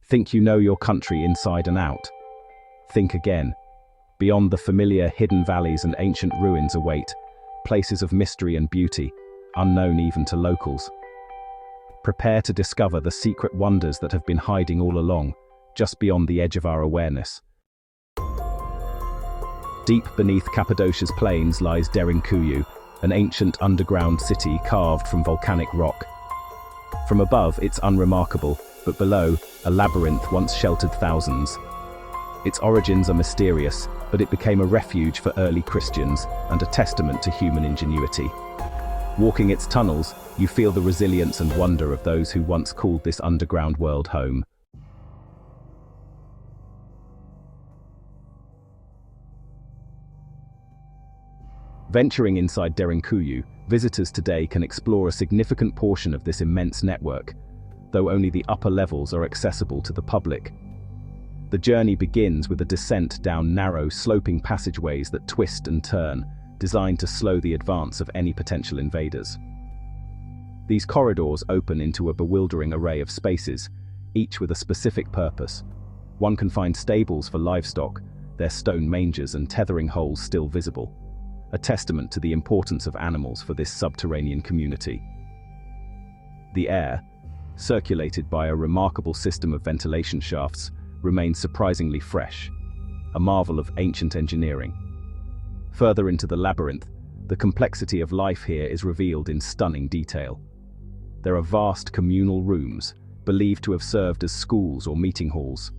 Think you know your country inside and out? Think again. Beyond the familiar hidden valleys and ancient ruins await places of mystery and beauty, unknown even to locals. Prepare to discover the secret wonders that have been hiding all along, just beyond the edge of our awareness. Deep beneath Cappadocia's plains lies Derinkuyu, an ancient underground city carved from volcanic rock. From above, it's unremarkable, but below, a labyrinth once sheltered thousands. Its origins are mysterious, but it became a refuge for early Christians and a testament to human ingenuity. Walking its tunnels, you feel the resilience and wonder of those who once called this underground world home. Venturing inside Derinkuyu, visitors today can explore a significant portion of this immense network, though only the upper levels are accessible to the public. The journey begins with a descent down narrow, sloping passageways that twist and turn, designed to slow the advance of any potential invaders. These corridors open into a bewildering array of spaces, each with a specific purpose. One can find stables for livestock, their stone mangers and tethering holes still visible, a testament to the importance of animals for this subterranean community. The air, circulated by a remarkable system of ventilation shafts, remains surprisingly fresh, a marvel of ancient engineering. Further into the labyrinth, the complexity of life here is revealed in stunning detail. There are vast communal rooms, believed to have served as schools or meeting halls,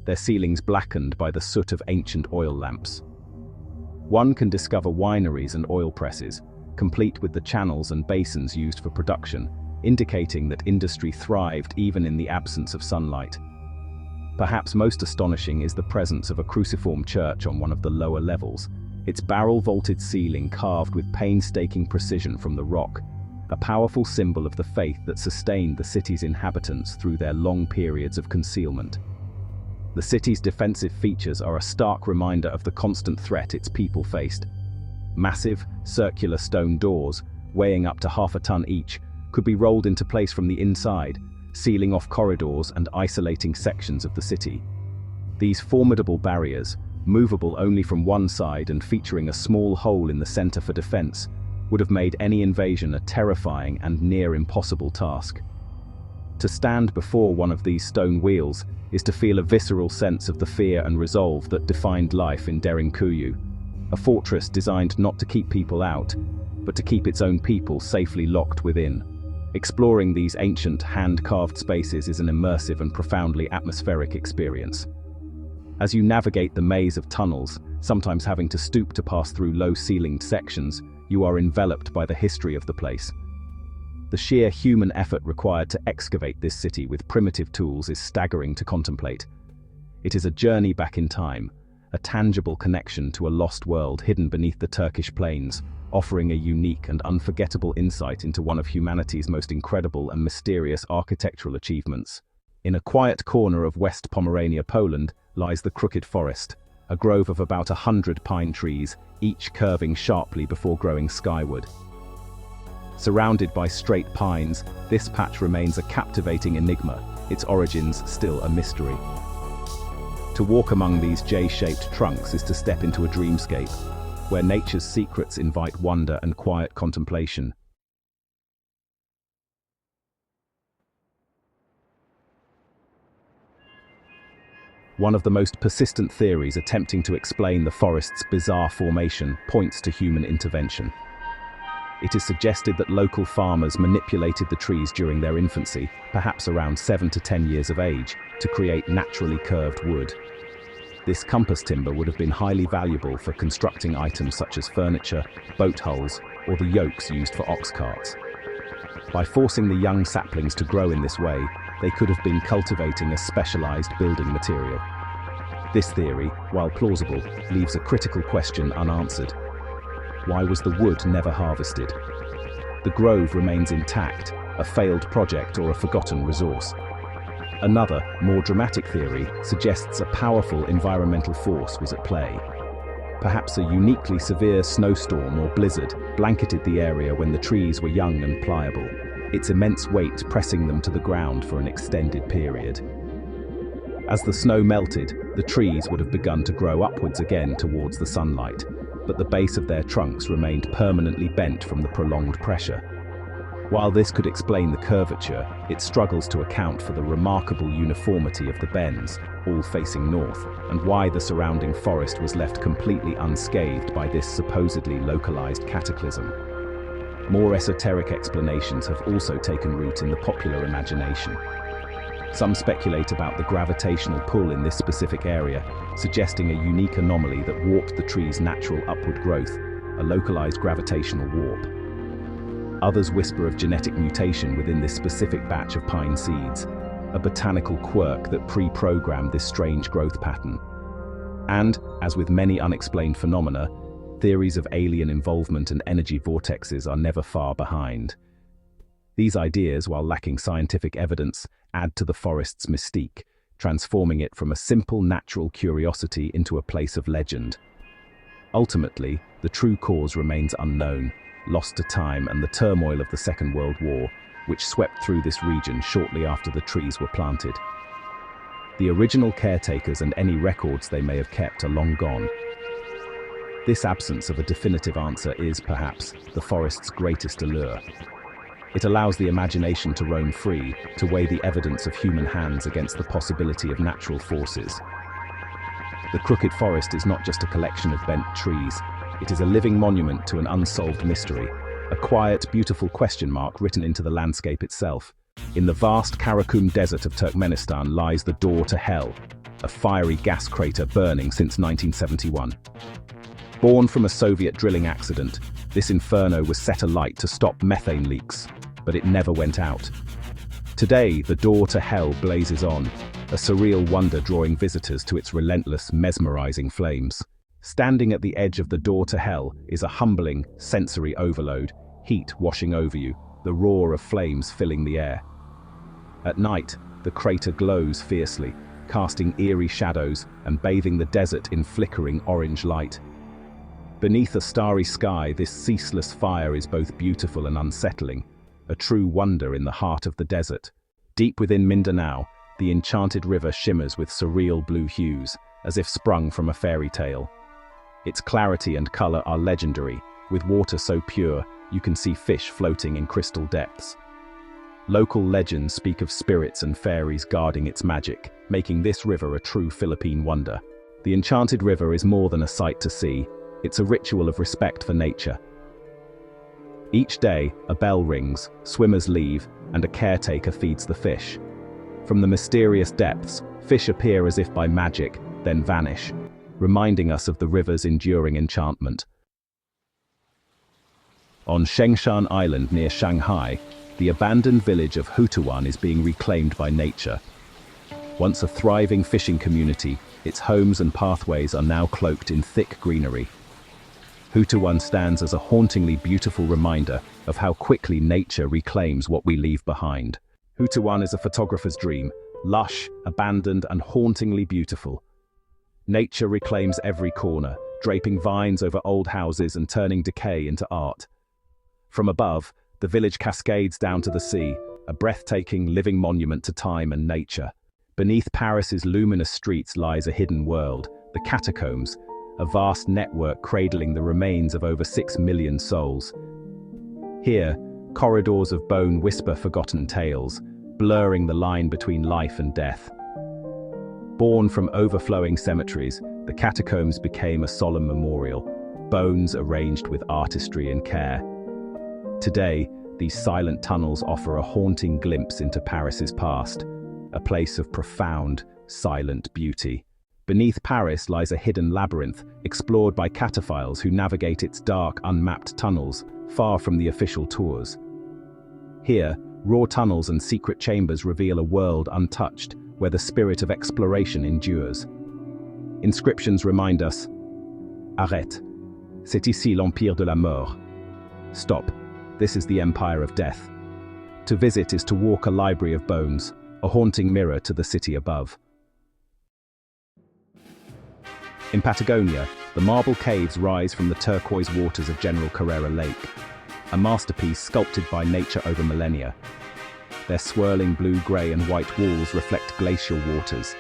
their ceilings blackened by the soot of ancient oil lamps. One can discover wineries and oil presses, complete with the channels and basins used for production, indicating that industry thrived even in the absence of sunlight. Perhaps most astonishing is the presence of a cruciform church on one of the lower levels, its barrel-vaulted ceiling carved with painstaking precision from the rock, a powerful symbol of the faith that sustained the city's inhabitants through their long periods of concealment. The city's defensive features are a stark reminder of the constant threat its people faced. Massive, circular stone doors, weighing up to half a ton each, could be rolled into place from the inside, sealing off corridors and isolating sections of the city. These formidable barriers, movable only from one side and featuring a small hole in the center for defense, would have made any invasion a terrifying and near impossible task. To stand before one of these stone wheels is to feel a visceral sense of the fear and resolve that defined life in Derinkuyu, a fortress designed not to keep people out, but to keep its own people safely locked within. Exploring these ancient, hand-carved spaces is an immersive and profoundly atmospheric experience. As you navigate the maze of tunnels, sometimes having to stoop to pass through low-ceilinged sections, you are enveloped by the history of the place. The sheer human effort required to excavate this city with primitive tools is staggering to contemplate. It is a journey back in time, a tangible connection to a lost world hidden beneath the Turkish plains, offering a unique and unforgettable insight into one of humanity's most incredible and mysterious architectural achievements. In a quiet corner of West Pomerania, Poland, lies the Crooked Forest, a grove of about 100 pine trees, each curving sharply before growing skyward. Surrounded by straight pines, this patch remains a captivating enigma, its origins still a mystery. To walk among these J-shaped trunks is to step into a dreamscape, where nature's secrets invite wonder and quiet contemplation. One of the most persistent theories attempting to explain the forest's bizarre formation points to human intervention. It is suggested that local farmers manipulated the trees during their infancy, perhaps around 7 to 10 years of age, to create naturally curved wood. This compass timber would have been highly valuable for constructing items such as furniture, boat hulls, or the yokes used for ox carts. By forcing the young saplings to grow in this way, they could have been cultivating a specialized building material. This theory, while plausible, leaves a critical question unanswered. Why was the wood never harvested? The grove remains intact, a failed project or a forgotten resource. Another, more dramatic theory suggests a powerful environmental force was at play. Perhaps a uniquely severe snowstorm or blizzard blanketed the area when the trees were young and pliable, its immense weight pressing them to the ground for an extended period. As the snow melted, the trees would have begun to grow upwards again towards the sunlight, but the base of their trunks remained permanently bent from the prolonged pressure. While this could explain the curvature, it struggles to account for the remarkable uniformity of the bends, all facing north, and why the surrounding forest was left completely unscathed by this supposedly localized cataclysm. More esoteric explanations have also taken root in the popular imagination. Some speculate about the gravitational pull in this specific area, suggesting a unique anomaly that warped the tree's natural upward growth, a localized gravitational warp. Others whisper of genetic mutation within this specific batch of pine seeds, a botanical quirk that pre-programmed this strange growth pattern. And, as with many unexplained phenomena, theories of alien involvement and energy vortexes are never far behind. These ideas, while lacking scientific evidence, add to the forest's mystique, transforming it from a simple natural curiosity into a place of legend. Ultimately, the true cause remains unknown, lost to time and the turmoil of the Second World War, which swept through this region shortly after the trees were planted. The original caretakers and any records they may have kept are long gone. This absence of a definitive answer is, perhaps, the forest's greatest allure. It allows the imagination to roam free, to weigh the evidence of human hands against the possibility of natural forces. The Crooked Forest is not just a collection of bent trees. It is a living monument to an unsolved mystery, a quiet, beautiful question mark written into the landscape itself. In the vast Karakum Desert of Turkmenistan lies the door to hell, a fiery gas crater burning since 1971. Born from a Soviet drilling accident, this inferno was set alight to stop methane leaks, but it never went out. Today, the door to hell blazes on, a surreal wonder drawing visitors to its relentless, mesmerizing flames. Standing at the edge of the door to hell is a humbling, sensory overload, heat washing over you, the roar of flames filling the air. At night, the crater glows fiercely, casting eerie shadows and bathing the desert in flickering orange light. Beneath a starry sky, this ceaseless fire is both beautiful and unsettling, a true wonder in the heart of the desert. Deep within Mindanao, the enchanted river shimmers with surreal blue hues, as if sprung from a fairy tale. Its clarity and color are legendary, with water so pure you can see fish floating in crystal depths. Local legends speak of spirits and fairies guarding its magic, making this river a true Philippine wonder. The enchanted river is more than a sight to see, it's a ritual of respect for nature. Each day, a bell rings, swimmers leave, and a caretaker feeds the fish. From the mysterious depths, fish appear as if by magic, then vanish, reminding us of the river's enduring enchantment. On Shengshan Island near Shanghai, the abandoned village of Hutuan is being reclaimed by nature. Once a thriving fishing community, its homes and pathways are now cloaked in thick greenery. Hutuan stands as a hauntingly beautiful reminder of how quickly nature reclaims what we leave behind. Hutuan is a photographer's dream, lush, abandoned, and hauntingly beautiful. Nature reclaims every corner, draping vines over old houses and turning decay into art. From above, the village cascades down to the sea, a breathtaking living monument to time and nature. Beneath Paris's luminous streets lies a hidden world, the catacombs, a vast network cradling the remains of over 6 million souls. Here, corridors of bone whisper forgotten tales, blurring the line between life and death. Born from overflowing cemeteries, the catacombs became a solemn memorial, bones arranged with artistry and care. Today, these silent tunnels offer a haunting glimpse into Paris's past, a place of profound, silent beauty. Beneath Paris lies a hidden labyrinth, explored by cataphiles who navigate its dark, unmapped tunnels, far from the official tours. Here, raw tunnels and secret chambers reveal a world untouched, where the spirit of exploration endures. Inscriptions remind us, Arrête, c'est ici l'empire de la mort. Stop, this is the empire of death. To visit is to walk a library of bones, a haunting mirror to the city above. In Patagonia, the marble caves rise from the turquoise waters of General Carrera Lake, a masterpiece sculpted by nature over millennia. Their swirling blue, grey and white walls reflect glacial waters,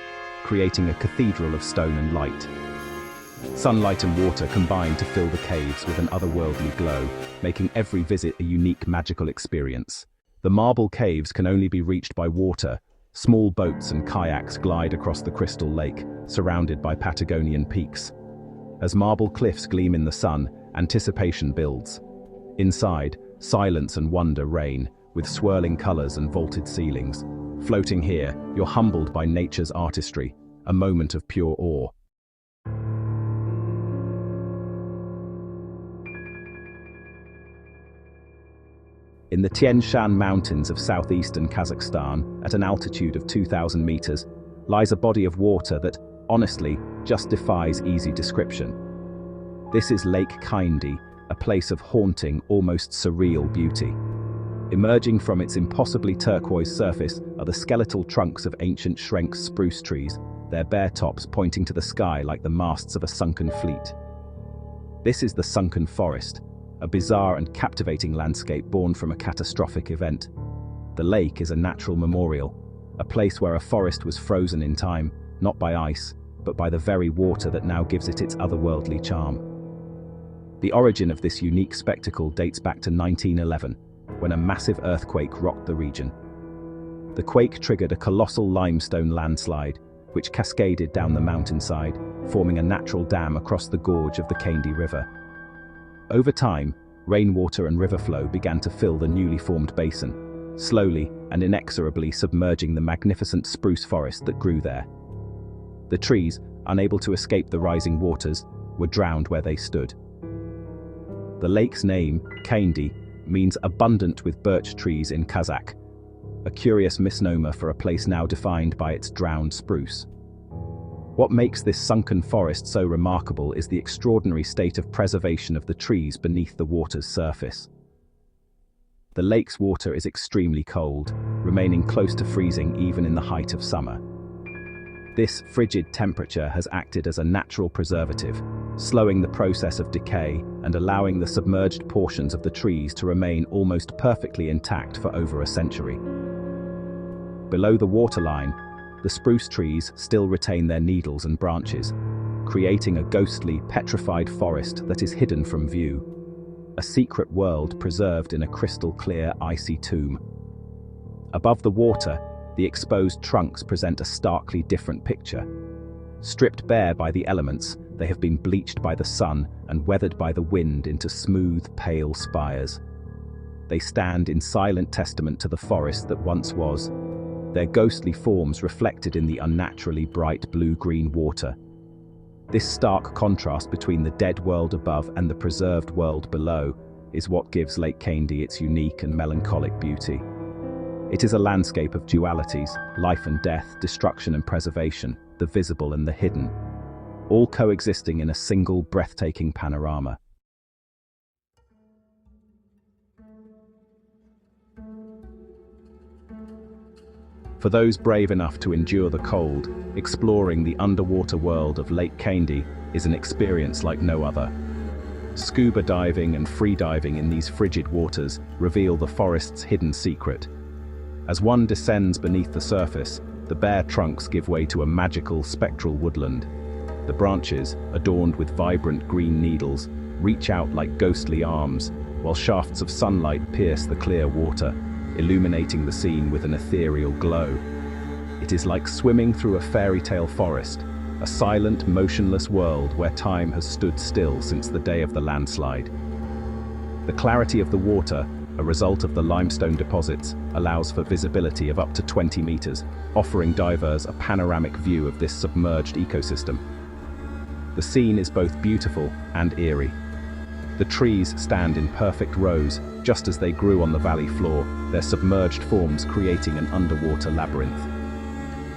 creating a cathedral of stone and light. Sunlight and water combine to fill the caves with an otherworldly glow, making every visit a unique magical experience. The marble caves can only be reached by water. Small boats and kayaks glide across the crystal lake, surrounded by Patagonian peaks. As marble cliffs gleam in the sun, anticipation builds. Inside, silence and wonder reign, with swirling colors and vaulted ceilings. Floating here, you're humbled by nature's artistry, a moment of pure awe. In the Tian Shan Mountains of southeastern Kazakhstan, at an altitude of 2,000 meters, lies a body of water that, honestly, just defies easy description. This is Lake Kaindi, a place of haunting, almost surreal beauty. Emerging from its impossibly turquoise surface are the skeletal trunks of ancient Schrenk spruce trees, their bare tops pointing to the sky like the masts of a sunken fleet. This is the Sunken Forest, a bizarre and captivating landscape born from a catastrophic event. The lake is a natural memorial, a place where a forest was frozen in time, not by ice, but by the very water that now gives it its otherworldly charm. The origin of this unique spectacle dates back to 1911, when a massive earthquake rocked the region. The quake triggered a colossal limestone landslide, which cascaded down the mountainside, forming a natural dam across the gorge of the Kaindi River. Over time, rainwater and river flow began to fill the newly formed basin, slowly and inexorably submerging the magnificent spruce forest that grew there. The trees, unable to escape the rising waters, were drowned where they stood. The lake's name, Kaindi, means abundant with birch trees in Kazakh, a curious misnomer for a place now defined by its drowned spruce. What makes this sunken forest so remarkable is the extraordinary state of preservation of the trees beneath the water's surface. The lake's water is extremely cold, remaining close to freezing even in the height of summer. This frigid temperature has acted as a natural preservative, slowing the process of decay and allowing the submerged portions of the trees to remain almost perfectly intact for over a century. Below the waterline, the spruce trees still retain their needles and branches, creating a ghostly, petrified forest that is hidden from view, a secret world preserved in a crystal-clear, icy tomb. Above the water, the exposed trunks present a starkly different picture. Stripped bare by the elements, they have been bleached by the sun and weathered by the wind into smooth, pale spires. They stand in silent testament to the forest that once was, their ghostly forms reflected in the unnaturally bright blue-green water. This stark contrast between the dead world above and the preserved world below is what gives Lake Kaindi its unique and melancholic beauty. It is a landscape of dualities, life and death, destruction and preservation, the visible and the hidden, all coexisting in a single breathtaking panorama. For those brave enough to endure the cold, exploring the underwater world of Lake Kaindi is an experience like no other. Scuba diving and freediving in these frigid waters reveal the forest's hidden secret. As one descends beneath the surface, the bare trunks give way to a magical, spectral woodland. The branches, adorned with vibrant green needles, reach out like ghostly arms, while shafts of sunlight pierce the clear water, illuminating the scene with an ethereal glow. It is like swimming through a fairy tale forest, a silent, motionless world where time has stood still since the day of the landslide. The clarity of the water, a result of the limestone deposits, allows for visibility of up to 20 meters, offering divers a panoramic view of this submerged ecosystem. The scene is both beautiful and eerie. The trees stand in perfect rows, just as they grew on the valley floor, their submerged forms creating an underwater labyrinth.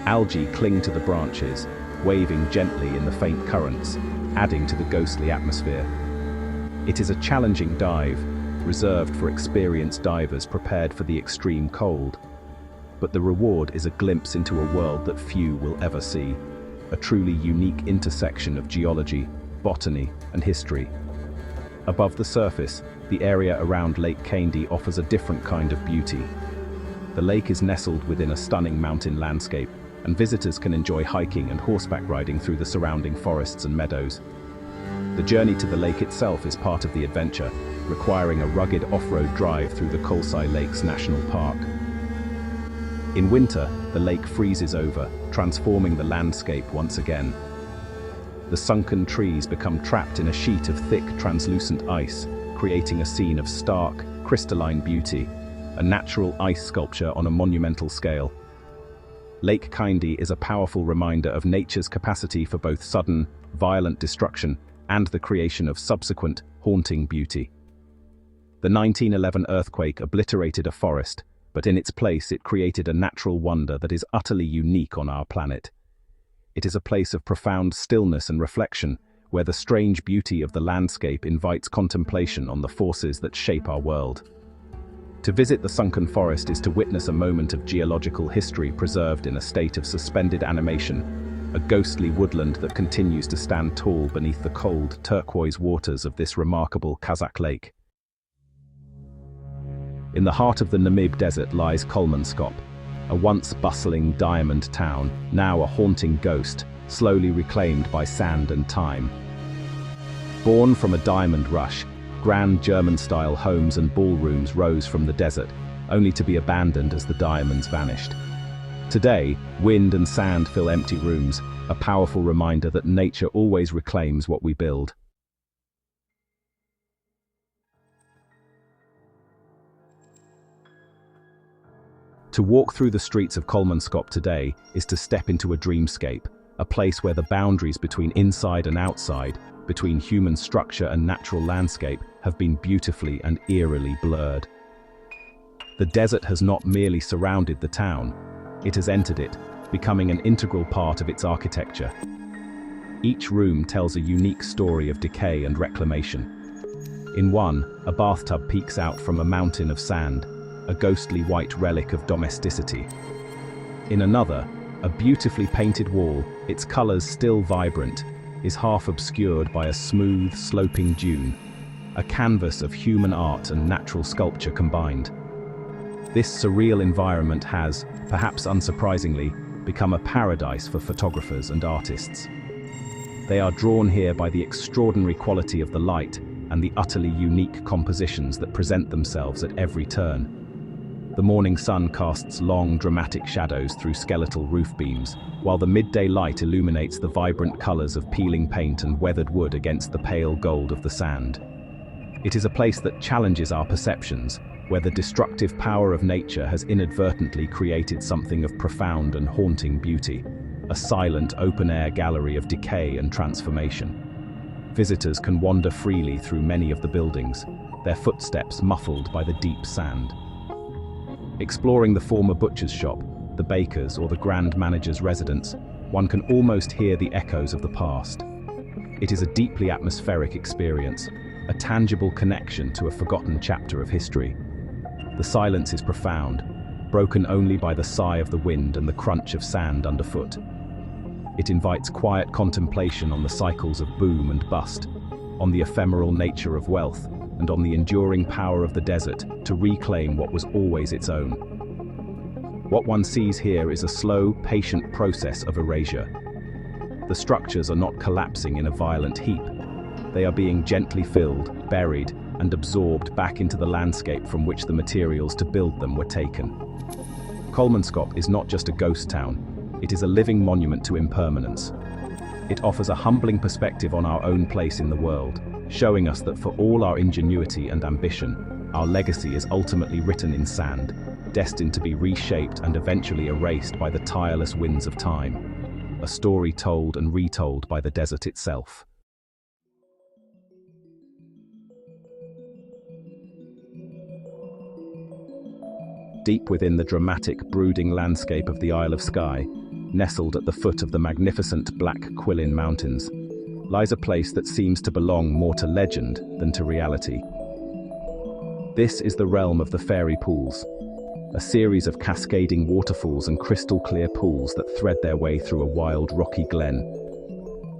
Algae cling to the branches, waving gently in the faint currents, adding to the ghostly atmosphere. It is a challenging dive, reserved for experienced divers prepared for the extreme cold. But the reward is a glimpse into a world that few will ever see, a truly unique intersection of geology, botany, and history. Above the surface, the area around Lake Kaindi offers a different kind of beauty. The lake is nestled within a stunning mountain landscape, and visitors can enjoy hiking and horseback riding through the surrounding forests and meadows. The journey to the lake itself is part of the adventure, requiring a rugged off-road drive through the Kolsai Lakes National Park. In winter, the lake freezes over, transforming the landscape once again. The sunken trees become trapped in a sheet of thick, translucent ice, creating a scene of stark, crystalline beauty, a natural ice sculpture on a monumental scale. Lake Kaindi is a powerful reminder of nature's capacity for both sudden, violent destruction and the creation of subsequent, haunting beauty. The 1911 earthquake obliterated a forest, but in its place it created a natural wonder that is utterly unique on our planet. It is a place of profound stillness and reflection, where the strange beauty of the landscape invites contemplation on the forces that shape our world. To visit the sunken forest is to witness a moment of geological history preserved in a state of suspended animation, a ghostly woodland that continues to stand tall beneath the cold, turquoise waters of this remarkable Kazakh lake. In the heart of the Namib Desert lies Kolmanskop, a once bustling diamond town, now a haunting ghost, slowly reclaimed by sand and time. Born from a diamond rush, grand German-style homes and ballrooms rose from the desert, only to be abandoned as the diamonds vanished. Today, wind and sand fill empty rooms, a powerful reminder that nature always reclaims what we build. To walk through the streets of Kolmanskop today is to step into a dreamscape, a place where the boundaries between inside and outside, between human structure and natural landscape, have been beautifully and eerily blurred. The desert has not merely surrounded the town, it has entered it, becoming an integral part of its architecture. Each room tells a unique story of decay and reclamation. In one, a bathtub peeks out from a mountain of sand, a ghostly white relic of domesticity. In another, a beautifully painted wall, its colors still vibrant, is half obscured by a smooth, sloping dune, a canvas of human art and natural sculpture combined. This surreal environment has, perhaps unsurprisingly, become a paradise for photographers and artists. They are drawn here by the extraordinary quality of the light and the utterly unique compositions that present themselves at every turn. The morning sun casts long, dramatic shadows through skeletal roof beams, while the midday light illuminates the vibrant colors of peeling paint and weathered wood against the pale gold of the sand. It is a place that challenges our perceptions, where the destructive power of nature has inadvertently created something of profound and haunting beauty, a silent, open-air gallery of decay and transformation. Visitors can wander freely through many of the buildings, their footsteps muffled by the deep sand. Exploring the former butcher's shop, the baker's or the grand manager's residence, one can almost hear the echoes of the past. It is a deeply atmospheric experience, a tangible connection to a forgotten chapter of history. The silence is profound, broken only by the sigh of the wind and the crunch of sand underfoot. It invites quiet contemplation on the cycles of boom and bust, on the ephemeral nature of wealth, and on the enduring power of the desert to reclaim what was always its own. What one sees here is a slow, patient process of erasure. The structures are not collapsing in a violent heap. They are being gently filled, buried, and absorbed back into the landscape from which the materials to build them were taken. Kolmanskop is not just a ghost town, it is a living monument to impermanence. It offers a humbling perspective on our own place in the world, showing us that for all our ingenuity and ambition, our legacy is ultimately written in sand, destined to be reshaped and eventually erased by the tireless winds of time. A story told and retold by the desert itself. Deep within the dramatic, brooding landscape of the Isle of Skye, nestled at the foot of the magnificent Black Quillin Mountains, lies a place that seems to belong more to legend than to reality. This is the realm of the fairy pools, a series of cascading waterfalls and crystal-clear pools that thread their way through a wild, rocky glen.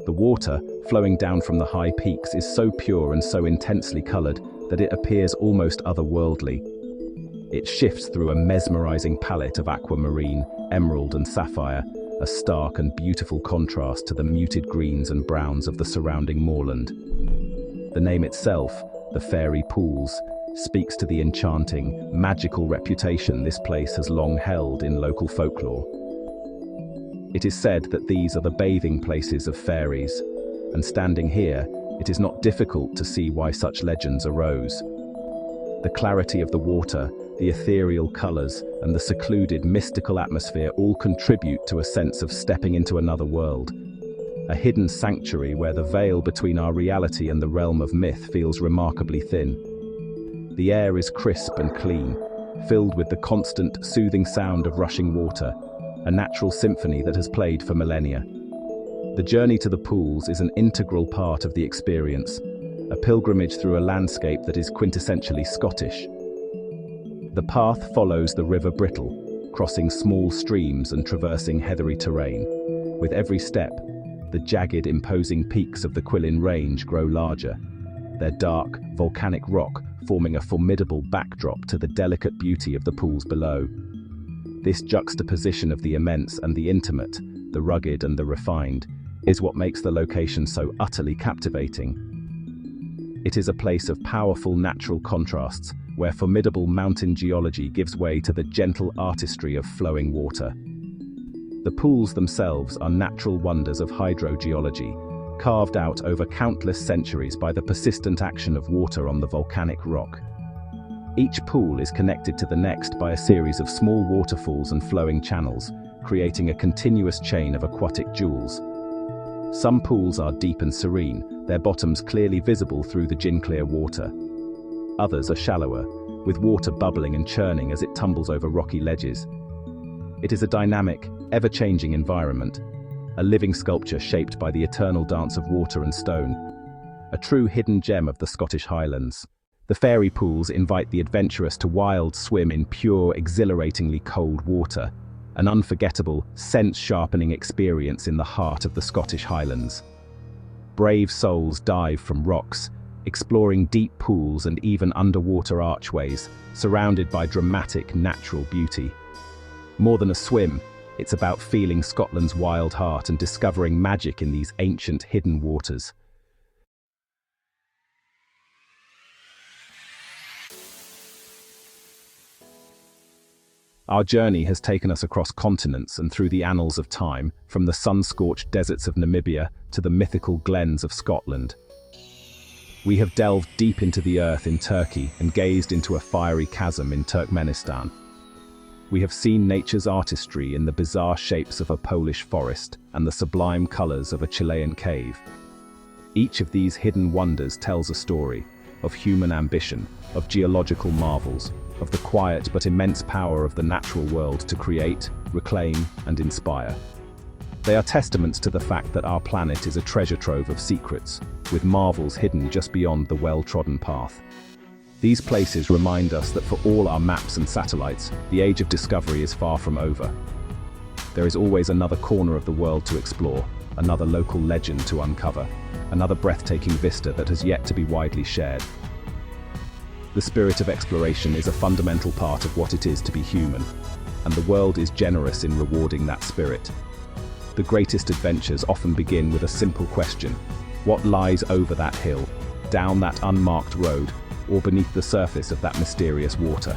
The water, flowing down from the high peaks, is so pure and so intensely colored that it appears almost otherworldly. It shifts through a mesmerizing palette of aquamarine, emerald and sapphire, a stark and beautiful contrast to the muted greens and browns of the surrounding moorland. The name itself, the Fairy Pools, speaks to the enchanting, magical reputation this place has long held in local folklore. It is said that these are the bathing places of fairies, and standing here, it is not difficult to see why such legends arose. The clarity of the water, the ethereal colors, and the secluded, mystical atmosphere all contribute to a sense of stepping into another world. A hidden sanctuary where the veil between our reality and the realm of myth feels remarkably thin. The air is crisp and clean, filled with the constant, soothing sound of rushing water, a natural symphony that has played for millennia. The journey to the pools is an integral part of the experience, a pilgrimage through a landscape that is quintessentially Scottish. The path follows the River Brittle, crossing small streams and traversing heathery terrain. With every step, the jagged, imposing peaks of the Quilin Range grow larger, their dark, volcanic rock forming a formidable backdrop to the delicate beauty of the pools below. This juxtaposition of the immense and the intimate, the rugged and the refined, is what makes the location so utterly captivating. It is a place of powerful natural contrasts, where formidable mountain geology gives way to the gentle artistry of flowing water. The pools themselves are natural wonders of hydrogeology, carved out over countless centuries by the persistent action of water on the volcanic rock. Each pool is connected to the next by a series of small waterfalls and flowing channels, creating a continuous chain of aquatic jewels. Some pools are deep and serene, their bottoms clearly visible through the gin-clear water. Others are shallower, with water bubbling and churning as it tumbles over rocky ledges. It is a dynamic, ever-changing environment, a living sculpture shaped by the eternal dance of water and stone, a true hidden gem of the Scottish Highlands. The fairy pools invite the adventurous to wild swim in pure, exhilaratingly cold water, an unforgettable, sense-sharpening experience in the heart of the Scottish Highlands. Brave souls dive from rocks, exploring deep pools and even underwater archways, surrounded by dramatic natural beauty. More than a swim, it's about feeling Scotland's wild heart and discovering magic in these ancient hidden waters. Our journey has taken us across continents and through the annals of time, from the sun-scorched deserts of Namibia to the mythical glens of Scotland. We have delved deep into the earth in Turkey and gazed into a fiery chasm in Turkmenistan. We have seen nature's artistry in the bizarre shapes of a Polish forest and the sublime colors of a Chilean cave. Each of these hidden wonders tells a story of human ambition, of geological marvels, of the quiet but immense power of the natural world to create, reclaim, and inspire. They are testaments to the fact that our planet is a treasure trove of secrets, with marvels hidden just beyond the well-trodden path. These places remind us that for all our maps and satellites, the age of discovery is far from over. There is always another corner of the world to explore, another local legend to uncover, another breathtaking vista that has yet to be widely shared. The spirit of exploration is a fundamental part of what it is to be human, and the world is generous in rewarding that spirit. The greatest adventures often begin with a simple question: what lies over that hill, down that unmarked road, or beneath the surface of that mysterious water?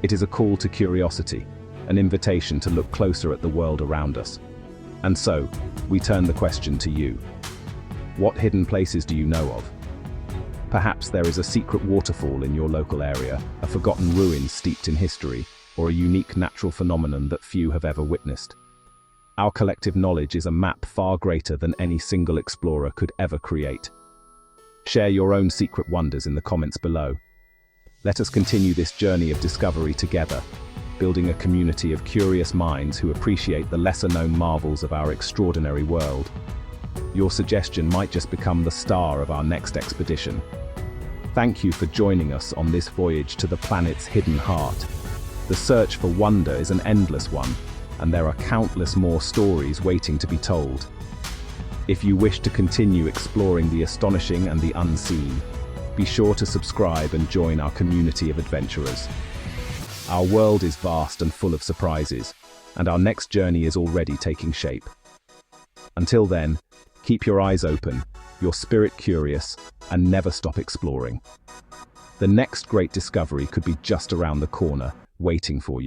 It is a call to curiosity, an invitation to look closer at the world around us. And so, we turn the question to you. What hidden places do you know of? Perhaps there is a secret waterfall in your local area, a forgotten ruin steeped in history, or a unique natural phenomenon that few have ever witnessed. Our collective knowledge is a map far greater than any single explorer could ever create. Share your own secret wonders in the comments below. Let us continue this journey of discovery together, building a community of curious minds who appreciate the lesser-known marvels of our extraordinary world. Your suggestion might just become the star of our next expedition. Thank you for joining us on this voyage to the planet's hidden heart. The search for wonder is an endless one, and there are countless more stories waiting to be told. If you wish to continue exploring the astonishing and the unseen, be sure to subscribe and join our community of adventurers. Our world is vast and full of surprises, and our next journey is already taking shape. Until then, keep your eyes open, your spirit curious, and never stop exploring. The next great discovery could be just around the corner, waiting for you.